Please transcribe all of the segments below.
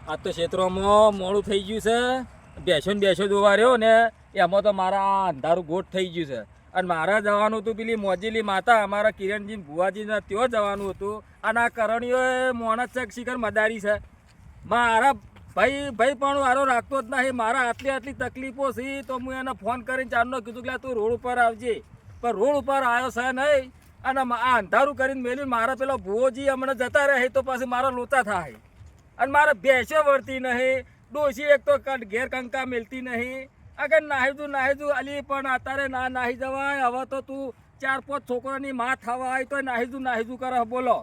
આ તો ક્ષેત્રોમાં મોડું થઈ ગયું છે, બેસો જોવા રહ્યો ને એમાં તો મારા અંધારું ગોઠ થઈ ગયું છે. અને મારે જવાનું હતું પેલી મોજીલી માતા અમારા કિરણજી ભુવાજીને ત્યાં જવાનું હતું. અને આ કરણીઓ મોણસ છે શિખર મદારી છે. મારા ભાઈ પણ વારો રાખતો જ નહીં. મારા આટલી તકલીફો છે તો હું એને ફોન કરીને ચારનો કીધું કે તું રોડ ઉપર આવજે, પણ રોડ ઉપર આવ્યો છે નહીં. અને આ અંધારું કરીને મેલ્યું. મારા પેલો ભુવોજી હમણાં જતા રહે તો પછી મારો લોચા થાય. અને મારે ભેંસો વળતી નહીં, ડોસી એક તો ઘેર કંકા મેલતી નહીં. અગર નાહી દઉં અલી પણ અત્યારે ના નાહી જવાય. હવે તો તું 4-5 છોકરાની માં થવા આવી તો નાહી દઉં કરે બોલો.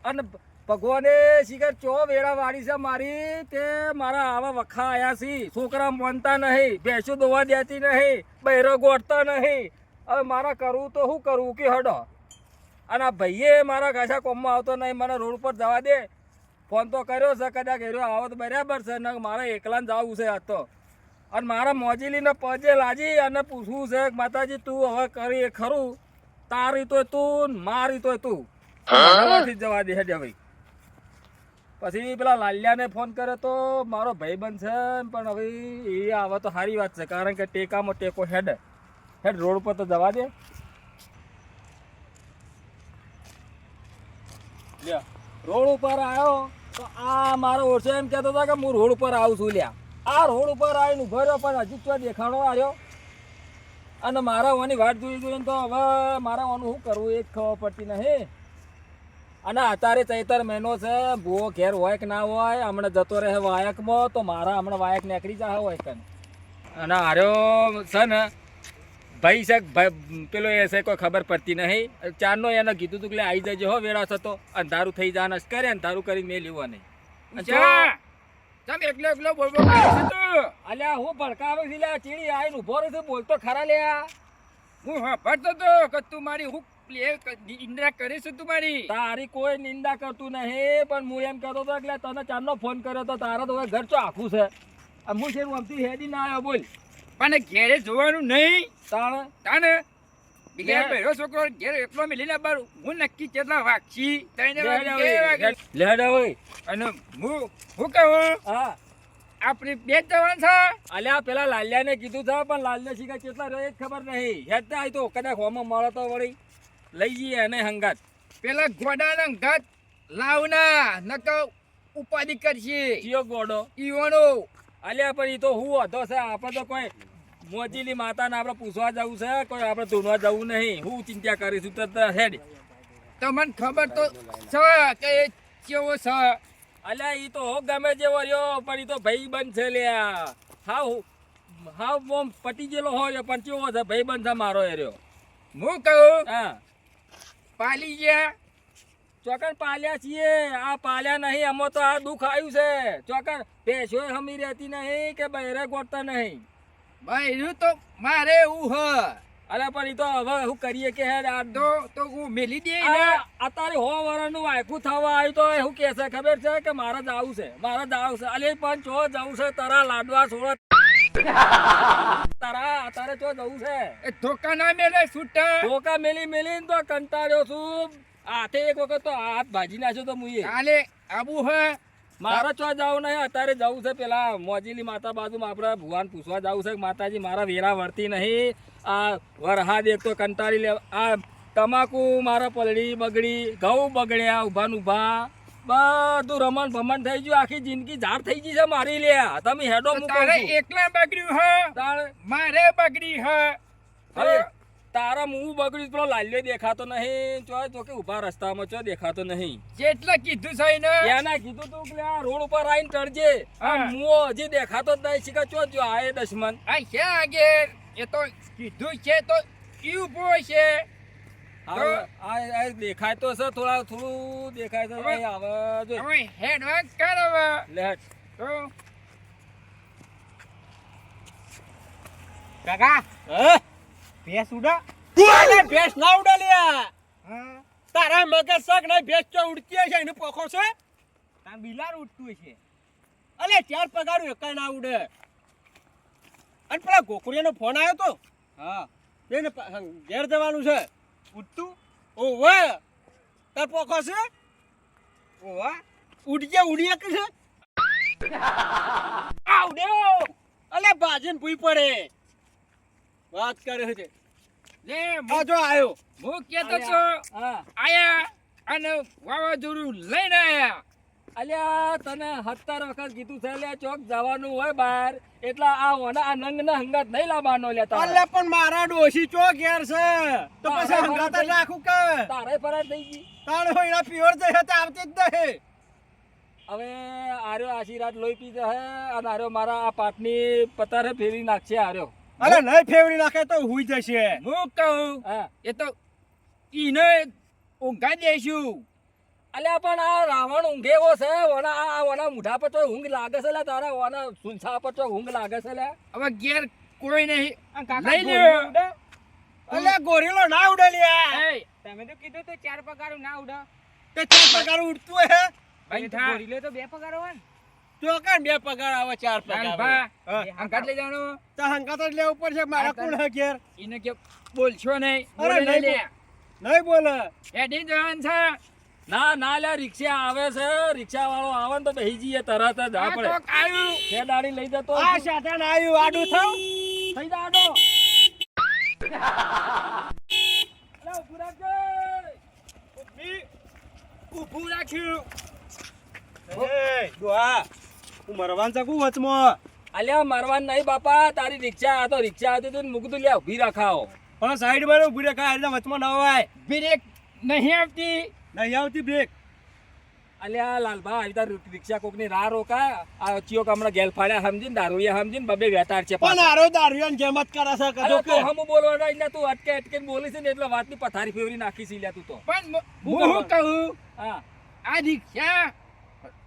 અને ભગવાને શિખર ચો વેળા વાળી છે મારી તે મારા આવા વખા આવ્યા છે. છોકરા માનતા નહીં, ભેંસો દોવા દેતી નહીં, બૈરો ગોઠતા નહીં. હવે મારા કરવું તો શું કરવું કે હડો. અને આ ભાઈએ મારા ઘાસા કોમમાં આવતો નહીં, મને રોડ પર જવા દે. ફોન તો કર્યો છે, કદાચ કર્યો આવો તો બરાબર છે ને મારે એકલાને જવું છે આજ તો. અને મારા મોજીલીને પજે લાજી અને પૂછવું છે માતાજી તું હવે કરી ખરું, તારી તોય તું મારી તોય તું નથી જવા દે હેડે ભાઈ. પછી પેલા લાલિયાને ફોન કર્યો તો મારો ભાઈબંધ છે પણ હવે એ આવે તો સારી વાત છે, કારણ કે ટેકામાં ટેકો હેડ રોડ પર તો જવા દે. રોડ ઉપર આવ્યો તો આ મારો ઓછો એમ કહેતો હતો કે હું રોડ ઉપર આવું છું. લ્યા આ રોડ ઉપર આવીને ઉભો રહ્યો પણ હજુ તો દેખાણો આવ્યો. અને મારા વાની વાટ જોઈને તો હવે મારા વાનું શું કરવું એ ખબર પડતી નહીં. અને અત્યારે ચૈતર મહિનો છે, ભૂવો ઘેર હોય કે ના હોય, હમણાં જતો રહે વાયકમાં તો મારા હમણાં વાયક નીકળી જાય હોય કે. અને હાર્યો છે ને ભાઈ છે પેલો એ છે કોઈ ખબર પડતી નહીં. ચારનો એને કીધું તું કે આવી જજો હો વેળા થતો અંધારું થઈ જાય કરે અંધારું કરી મેં લેવા નહીં. એકલો બોલબો અલ્યા હું ભડકાવે છે લ્યા ચીડી આવીને ઉભો રહ્યો છું બોલતો ખરા લ્યા. હું સાંભળતો તો કે તું મારી હું નિંદા કરીશું તું મારી. તારી કોઈ નિંદા કરતું નહીં પણ હું એમ કહેતો હતો કે તને ચારનો ફોન કર્યો તો તારા તો ઘર ચો આખું છે. હું છે અમથી હેડી ના આવ્યો બોલ. પણ ઘેરે જોવાનું નહીં તાણે ઘેર પહેરો છોકરો ઘેર એકલો મેલીને બાર હું નક્કી કેટલા વાગશી લેડા હોય. અને હું કહું હા આપણે બે જવાન છે. અલ્યા પેલા લાલિયાને કીધું છે પણ લાલિયા શીખા કેટલા રહ્યો એ ખબર નહીં. હેડતા આવી તો કદાચ હોમાં મળે તો વળી લઈ જઈએ એને હંગાત. પેલા ગોડાના ઘાત લાવના નકો ઉપાધિ કરશે. કયો ગોડો ઈવાનો અલ્યા પણ એ તો હું હતો છે. આપણે તો કોઈ મોજીલી માતાને આપણે પૂછવા જવું છે, કોઈ આપણે ધૂણવા જવું નહીં. હું ચિંતા કરીશું તો હેડ. તમને ખબર તો છે કે એ કેવો છે. અલ્યા એ તો હો ગમે જેવો રહ્યો પણ એ તો ભાઈ બંધ છે લ્યા. હાવ ઓમ પટી ગયેલો હોય પણ કેવો છે ભાઈ બંધ છે મારો એ રહ્યો. હું કહું હા પાલી ગયા ચોકન પાલ્યા છીએ. આ પાલ્યા નહીં આમાં તો આ દુઃખ આવ્યું છે. ચોકન ભેંસો હમી રહેતી નહીં કે બહેરે ગોઠતા નહીં. બહેરું તો મારે એવું હ. અરે પણ એ તો હવે શું કરીએ કે હેડ આ તો હું મેલી દે. અત્યારે 100 વર્ષનું વાયકું થવા આવ્યું તો એવું કે છે ખબર છે કે મારે જવું છે. અલે પણ ચો જવું છે તારા લાડવા છોડ તારા અત્યારે ચો જવું છે. એ ધોકા ના મેલે છૂટા ધોકા મેલી તો કંટાળ્યો છું. હાથે એક વખત તો હાથ ભાજી નાખ્યો તો મુએ. કાલે આબુ હે મારે ચો જવું નહીં. અત્યારે જવું છે પેલા મોજીલી માતા બાજુમાં આપણે ભુવાન પૂછવા જવું છે કે માતાજી મારા વેરા વળતી નહીં. આ વરહાદ એક તો કંટાળી લે. આ તમાકુ મારા પલળી બગડી, ઘઉં બગડ્યા ઉભા બધું રમણ ભમણ થઈ ગયું. આખી જિંદગી ઝાડ થઈ ગઈ છે મારી લ્યા. તમે હેડો તારે એકલા બગડ્યું હે મારે બગડી હે. હવે તારા મું બગડ્યું પેલો લાલ્યો દેખાતો નહીં. જો કે ઉભા રસ્તામાં ચો દેખાતો નહીં. જેટલા કીધું છે ને એના કીધું તું કે આ રોડ ઉપર આવીને ચડજે. મુઓ હજી દેખાતો જ નહીં. શીખા ચો જો આ દશમન આ છે આગે એ તો કીધું છે તો ઈ ઉભો છે. આ દેખાય તો છે થોડું દેખાય તો હવે જો હવે હેડ વાક કર હવે લેટ તો કાકા હે ભેંસ ઉડા ભેંસ ના ઉડા લ્યા. હા તારા મગજ શક નહીં. ભેંસ તો ઉડતી છે એનું પોખો છે. તાર બિલાર ઉડતું છે. અલે 4 પગારું એકાય ના ઉડે. અને પેલા ગોકુળિયાનો ફોન આવ્યો તો હા એને ઘેર જવાનું છે. ઉડતું ઓવે તાર પોખો છે. ઓવા ઉડીએ કે છે આવડ્યો અલે ભાજીને ભૂઈ પડે વાત કરે છે લે આ જો આયો હું કેતો છો હા આયા અને વાવાઝોડું લઈને આયા અલ્યા તને 17 વખત કીધું છે લે ચોક જવાનું હોય બહાર એટલે આ ઓના આ નંગના હંગાત નહીં લાવવાનો લે તારે અલે પણ મારા ડોશી ચો ઘેર છે તો પછી હંગાત જ રાખું કે તારે ફરાર થઈ ગઈ તાણ હોય પ્યોર જશે તો આવતી જ નહીં હવે આર્યો આશીર્વાદ લોહી પી જશે અને આર્યો મારા આ પાટની પતારે ફેરવી નાખશે આર્યો અરે નહીં ફેવડી નાખે તો હુઈ જશે હું કહું હા એ તો ઈને ઊંઘા દેશું અલ્યા પણ આ રાવણ ઊંઘેવો છે ઓના મુઢા પર તો ઊંઘ લાગે છે લે તારા ઓના સુનસા પર તો ઊંઘ લાગે છે લે હવે ઘેર કોઈ નહીં કાકા લઈ લ્યો અલે ગોરીલો ના ઉડે લ્યા એય, તમે તો કીધું તો 4 પગારો ના ઉડા તે ચાર પગાર ઉડતું હે ભાઈ થા ગોરીલો તો 2 પગારો હોય ને તો કાં બે પગાર આવે ચાર પગાર લાલભા, હા. હંગાત લઈ જવાનું તો હંગાત જ લેવું પડશે મારા કોણ હે ઘેર ઈને કે બોલશો નહીં અરે બોલે નહીં લે નહીં બોલે હેડી જવાનું છે ના લે રિક્ષા આવે છે રિક્ષા વાળો આવે ને તો બેહી જઈએ તરત જ આ આપણે કોક આવ્યું કે દાડી લઈ જતો આ સાધન આવ્યું આડું થાવ થઈ જા આડો અલે ઉભું રાખજે ઊભું રાખ્યું એ દોહા હું મરવાન શકું વચમાં અલ્યા મારવાન નહીં બાપા તારી રિક્ષા આ તો રિક્ષા આવતી હતી ને મૂકી તું લે ઊભી રખાવો પણ સાઈડ માં ઉભી રહે કાંઈ વચમાં ના હોય બ્રેક નહીં આવતી નહીં આવતી બ્રેક અલ્યા લાલભા આવી તાર રિક્ષા કોકની રાહ રોકાય આ ચિયો હમણાં ગેલ ફાડ્યા સમજીને દારૂયા સમજીને બબે વેતાર છે પણ આરો દારૂયાન જેમ જ કરે છે કજો કે તો હમ બોલવાના એટલે તું અટકે બોલી છે ને એટલે વાતની પથારી ફેરવી નાખી છે લ્યા તું તો પણ હું હું શું કહું હા આ રિક્ષા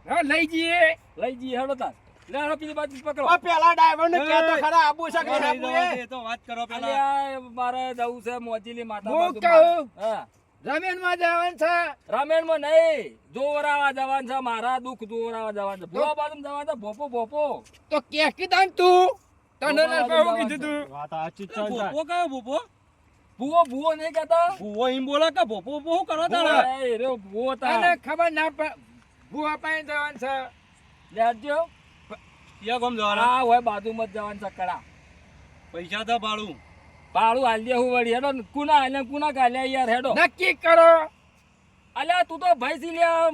હા, લઈ જઈએ લઈ જઈએ હેડો તાર લે હેડો પેલી બાજુ પકડો આ પેલા ડ્રાઈવર ને કે તો એ. ખરા આબુ છે કે એ, આબુ એ. એ તો વાત કરો પેલા અલ્યા મારે જવું છે મોજીલી માતા હું બાજુમાં. કહું. હા જમીનમાં જવાનું છે રામેણમાં નહીં જોવરાવા જવાનું છે મારા દુઃખ જોવરાવા જવાનું છે ભૂવા બાજુ જવાનું છે ભોપો તો કે કીધું તને ભોપા નલપા હું બાજુ કીધું તું વાત સાચી છે ભોપો કયો ભોપો ભૂવો નહીં કહેતા ભૂવો એમ બોલે કે ભોપો ભોપો શું કરો ભૂવો, એ રહ્યો ભૂવો તાર. તને ખબર ના ભૂવા પાસે જવાનું છે લેજો યા ગમ જવાના આ હોય બાજુમાં જ જવાનું છે કડા પૈસા તો ભાડું ભાડું હાલ દે હું વળી હેડો કુના હાલે કુના કાલે યાર હેડો નક્કી કરો અલ્યા તું તો ભાઈ સી લ્યા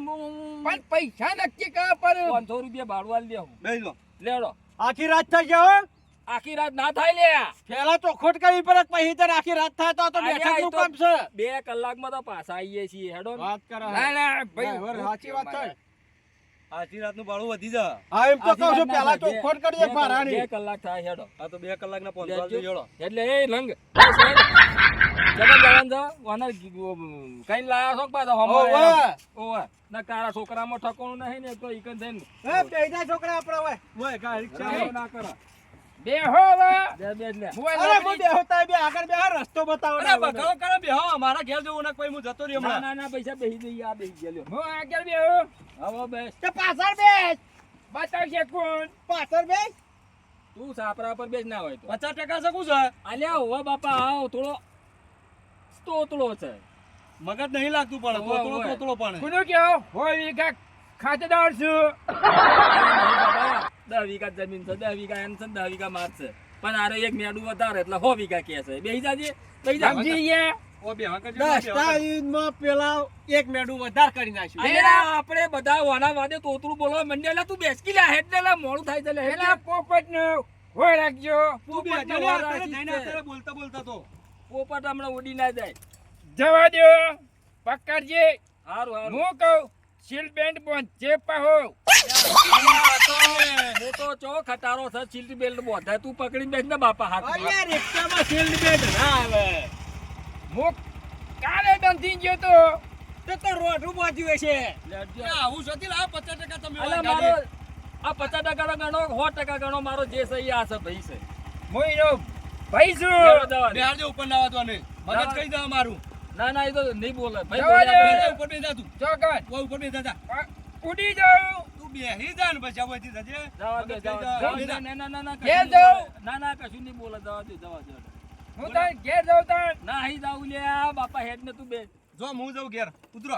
પણ પૈસા નક્કી કરો પર 500 રૂપિયા ભાડું હાલ દે હું લઈ લો લેડો આખી રાત થઈ જાવ આખી રાત ના થાય લ્યા પેલા ચોખોટ કરવી પડે પછી તો આખી રાત થાય તો અલ્યા, બેઠક એ નું તો કામ છે 2 કલાકમાં તો પાછા આવીએ છીએ હેડો વાત કરો ના ના ભાઈ ભાઈ, સાચી વાત છે. આખી રાતનું ભાડું વધી જા હા એમ તો આખી કહું છું રાત ના પેલા થાય. ચોખોટ કરજે ભારાની 2 કલાક થાય હેડો આ તો 2 કલાકના 500 લેજો. જોડો એટલે એ લંગ જગન જવાન છો વાના કઈ લાયા છો પાછા ઓવે. હમારે ઓવે ના કારા છોકરામાં ઠકોણું નહીં ને તો ઈકન થઈને એ પેજા છોકરા આપણા હોય હોય કા રિક્ષા ચાલો હોય. ના કરો બે હો હવે બે લે અરે હું બેહો તાય બે આગળ બે રસ્તો બતાવો અરે બગાડો કરો બેહો અમારા ઘેર જવું ના કોઈ હું જતો રહ્યો ના હમણાં ના પૈસા બેહી જઈએ આ બેહી ગયેલો હું આગળ બે હો હવે બેસ તે પાછળ બેસ બતાવશે કોણ પાછળ બેસ તું સાપરા પર બેસ ના હોય તો 50% શકું છે અલ્યા હોવા બાપા આવ થોડો તોતળો છે મગજ નહીં લાગતું પણ ઓવે, તોતળો ઓવે. તોતળો પણ કોનું કેવો હોય વીઘા ખાતેદાર છું 10 વીઘા જમીન છે 10 વીઘા એમ છે 10 વીઘા માર છે પણ આરે એક મેડું વધારે એટલે 100 વીઘા કે છે બેહી જાજે બેહી જા સમજી ગયા ઓ બેહો કરજો, દસ બેહો કરજો. ટાઈમમાં પેલા એક મેડું વધારે કરી નાખ્યું અલ્યા આપણે બધા વાના વાદે તોતરું બોલવા મંડ્યા તું બેસકી લે હેડ લે મોડું થાય છે લે હેડ પેલા પોપટ નું હોય રાખજો તું બેહો, પોપટને જલ્દી વાર અત્યારે રાખી જઈને છે. અત્યારે બોલતા બોલતા તો પોપટ હમણાં ઉડી ના જાય જવા દો પકડજે હારું હારું હું કહું સીલ બેન્ડ પહોંચે પાહો હું તો ચો ખટારો છે સીટ બેલ્ટ બોધા તું પકડી બેસ ને બાપા હાથ અલ્યા રિક્ષામાં શિલ્ડ બેલ્ટ ના આવે હું કાલે બંધી ગયો તો તો રોઠું બાજુ છે લેજો. એ આવું છે લા 50% તમે અલ્યા વાત મારો કરી. આ 50% ગણો 100% ગણો મારો જે છે ઈ આ છે ભાઈ છે હું એનો ભાઈ છું લેવા જવા દે. બેહાડજો ઉપર ના આવતો ને મગજ કઈ જા મારું ના ના એ તો નહીં બોલે ભાઈ જવા દે. બોલ્યા ઉપર બેસા તું ચોકન ઓ ઉપર બેસા જા ઉડી જાઉં તું બેહી જા ને પછી આવતી જજે જવા દે મગજ જવા કઈ દે. જા. ના ના ના ના ઘેર કશું નહીં જાઉં. બોલે. ના ના કશું નહીં બોલે જવા દે જવા દે હું તાર ઘેર જાઉં તાર ના અહીં જાઉં લ્યા બાપા હેડ ને તું બે જો હું જાઉં ઘેર ઉતરો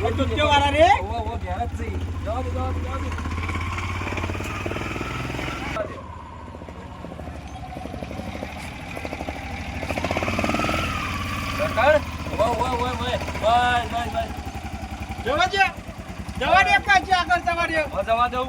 આ દૂધકે વાળા રે ઓ ઘેર જ છે. જવા દે, જવા દે, જવા દે. રખડ. ઓય. બસ. જવા દે કાચી આગળ તમારે જવા દઉં.